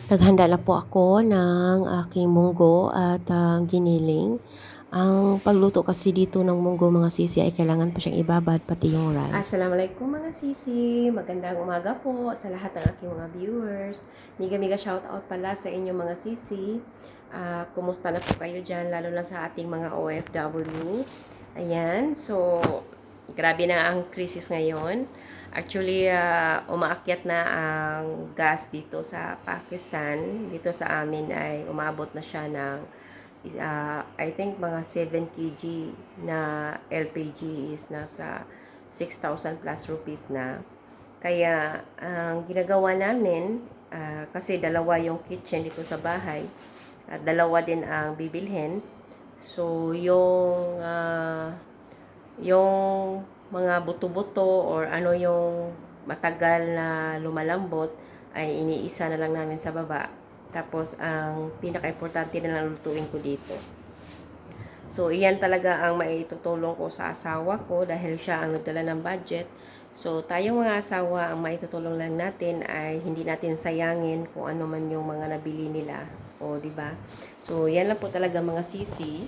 Naghanda na po ako ng aking munggo at giniling. Ang pagluto kasi dito ng munggo mga sisi ay kailangan pa siyang ibabad pati yung rice. Assalamualaikum mga sisi. Magandang umaga po sa lahat ng aking mga viewers. Miga shout out pala sa inyo mga sisi. Kumusta na po kayo dyan, lalo na sa ating mga OFW. Ayan, so grabe na ang krisis ngayon. Actually, umaakyat na ang gas dito sa Pakistan. Dito sa amin ay umabot na siya ng I think mga 7 kg na LPG is nasa 6,000 plus rupees na. Kaya ang ginagawa namin, kasi dalawa yung kitchen dito sa bahay at dalawa din ang bibilhin. So yung mga buto-buto or ano yung matagal na lumalambot ay iniisa na lang namin sa baba. Tapos ang pinaka-importante na lang lutuin ko dito. So iyan talaga ang maitutulong ko sa asawa ko dahil siya ang nagdala ng budget. So tayong mga asawa, ang maitutulong lang natin ay hindi natin sayangin kung ano man yung mga nabili nila. O, di ba? So yan lang po talaga mga sisi.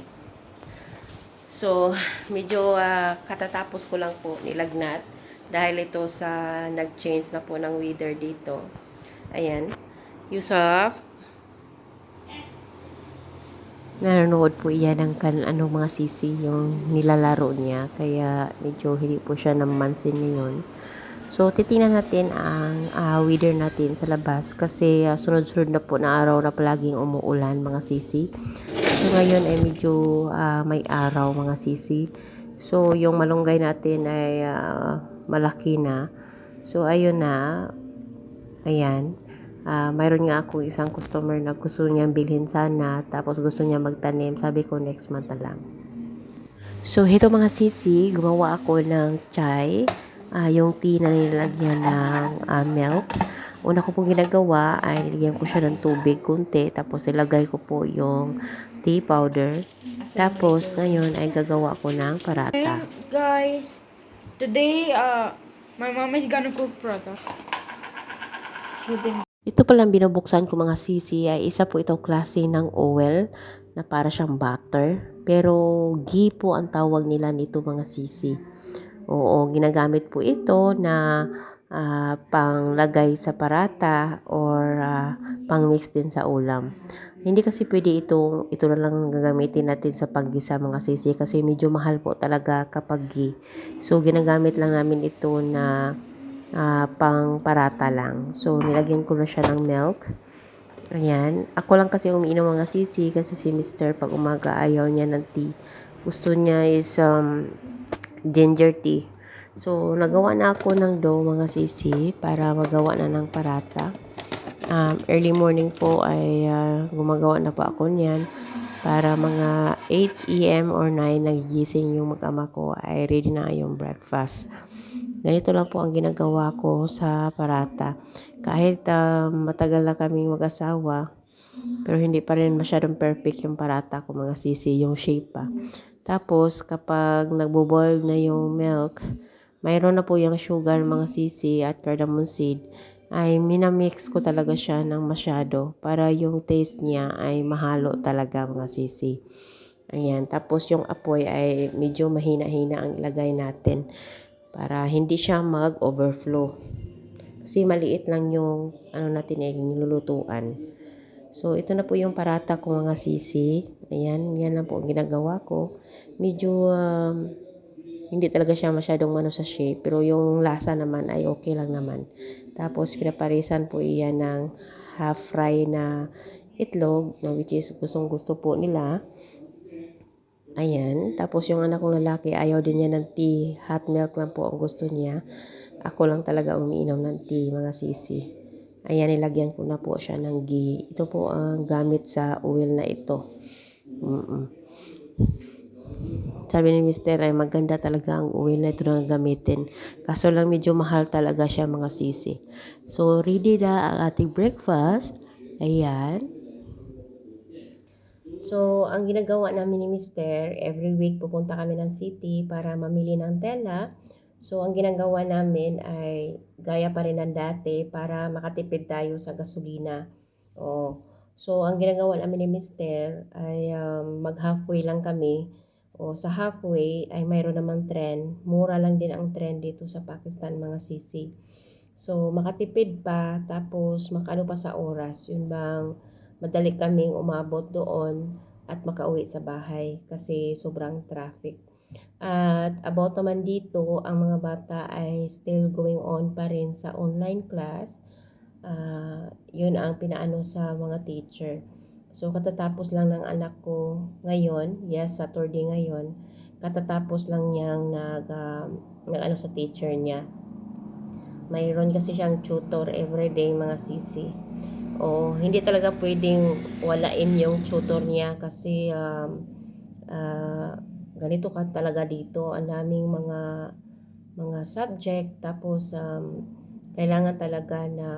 So, medyo katatapos ko lang po nilagnat dahil ito sa nag-change na po ng weather dito. Ayan. Yusuf, nanonood po iyan ng mga sisi yung nilalaro niya. Kaya medyo hindi po siya namansin ngayon. So, titingnan natin ang weather natin sa labas kasi sunod-sunod na po na araw na palaging umuulan mga sisi. So, ngayon ay medyo may araw mga sisi. So, yung malunggay natin ay malaki na. So, ayun na. Ayan. Mayroon nga akong isang customer na gusto niyang bilhin sana. Tapos gusto niya magtanim. Sabi ko next month na lang. So, ito mga sisi, gumawa ako ng chai. Yung tea na nilagyan ng milk. Una ko pong ginagawa ay nilagyan ko siya ng tubig kunti. Tapos nilagay ko po yung tea powder. Tapos ngayon ay gagawa ko ng parata. Hey guys, today my mom is gonna cook prata. Ito palang binubuksan ko mga sisi ay isa po itong klase ng oil na para siyang butter. Pero ghee po ang tawag nila nito mga sisi. Oo, ginagamit po ito na panglagay sa parata or pang mix din sa ulam. Hindi kasi pwede ito na lang gagamitin natin sa paggisa mga sisi kasi medyo mahal po talaga kapag ghee. So, ginagamit lang namin ito na pang parata lang. So, nilagyan ko na siya ng milk. Ayan. Ako lang kasi umiinom mga sisi kasi si Mr. pag umaga ayaw niya ng tea. Gusto niya is ginger tea. So, nagawa na ako ng dough mga sisi para magawa na ng parata. Early morning po ay gumagawa na po ako niyan para mga 8 a.m. or 9 nagigising yung mag-ama ko ay ready na yung breakfast. Ganito lang po ang ginagawa ko sa parata. Kahit matagal na kaming mag-asawa, pero hindi pa rin masyadong perfect yung parata ko mga sisi, yung shape pa. Tapos, kapag nagbo-boil na yung milk, mayroon na po yung sugar mga sisi at cardamom seed, ay minamix ko talaga siya ng masyado para yung taste niya ay mahalo talaga mga sisi. Ayan, tapos yung apoy ay medyo mahina-hina ang ilagay natin para hindi siya mag-overflow. Kasi maliit lang yung natin nilulutuan. So, ito na po yung parata ko mga sisi. Ayan, yan lang po ang ginagawa ko. Medyo hindi talaga siya masyadong sa shape. Pero yung lasa naman ay okay lang naman. Tapos, pinaparisan po iyan ng half fry na itlog, na which is gustong gusto po nila. Ayan. Tapos yung anak kong lalaki, ayaw din niya ng tea. Hot milk lang po ang gusto niya. Ako lang talaga umiinom ng tea, mga sisi. Ayan, nilagyan ko na po siya ng ghee. Ito po ang gamit sa oil na ito. Sabi ni Mr. ay maganda talaga ang oil na ito na gamitin. Kaso lang medyo mahal talaga siya mga sisi. So, ready na ang ating breakfast. Ayan. So, ang ginagawa namin ni Mr. every week pupunta kami ng city para mamili ng tela. So, ang ginagawa namin ay gaya pa rin ng dati para makatipid tayo sa gasolina. Oh. So, ang ginagawa namin ni Mister ay mag-halfway lang kami. O sa halfway ay mayroon namang tren. Mura lang din ang tren dito sa Pakistan mga sisi. So, makatipid pa tapos makaano pa sa oras. Yun bang madali kaming umabot doon at makauwi sa bahay kasi sobrang traffic. At about naman dito, ang mga bata ay still going on pa rin sa online class. Yun ang pinaano sa mga teacher. So, katatapos lang ng anak ko ngayon, yes, Saturday ngayon, katatapos lang niyang nag-ano sa teacher niya. Mayroon kasi siyang tutor everyday mga sisi. O, hindi talaga pwedeng walain yung tutor niya kasi ganito ka talaga dito. Ang daming mga subject tapos kailangan talaga na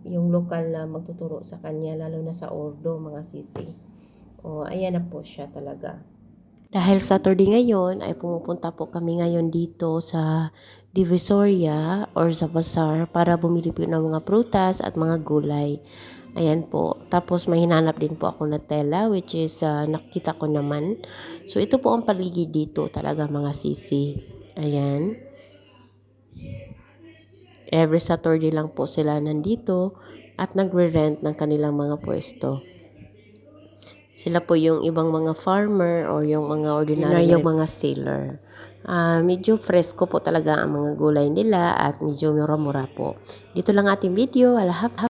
yung lokal na magtuturo sa kanya lalo na sa ordo mga sisi. O ayan na po siya talaga. Dahil Saturday ngayon ay pumupunta po kami ngayon dito sa Divisoria or sa bazaar para bumili po ng mga prutas at mga gulay. Ayan po. Tapos may hinanap din po ako na tela which is nakita ko naman. So ito po ang paligid dito talaga mga sisi. Ayan. Every Saturday lang po sila nandito at nagre-rent ng kanilang mga pwesto. Sila po yung ibang mga farmer or yung mga ordinaryong mga seller. Medyo fresco po talaga ang mga gulay nila at medyo mura-mura po. Dito lang ating video.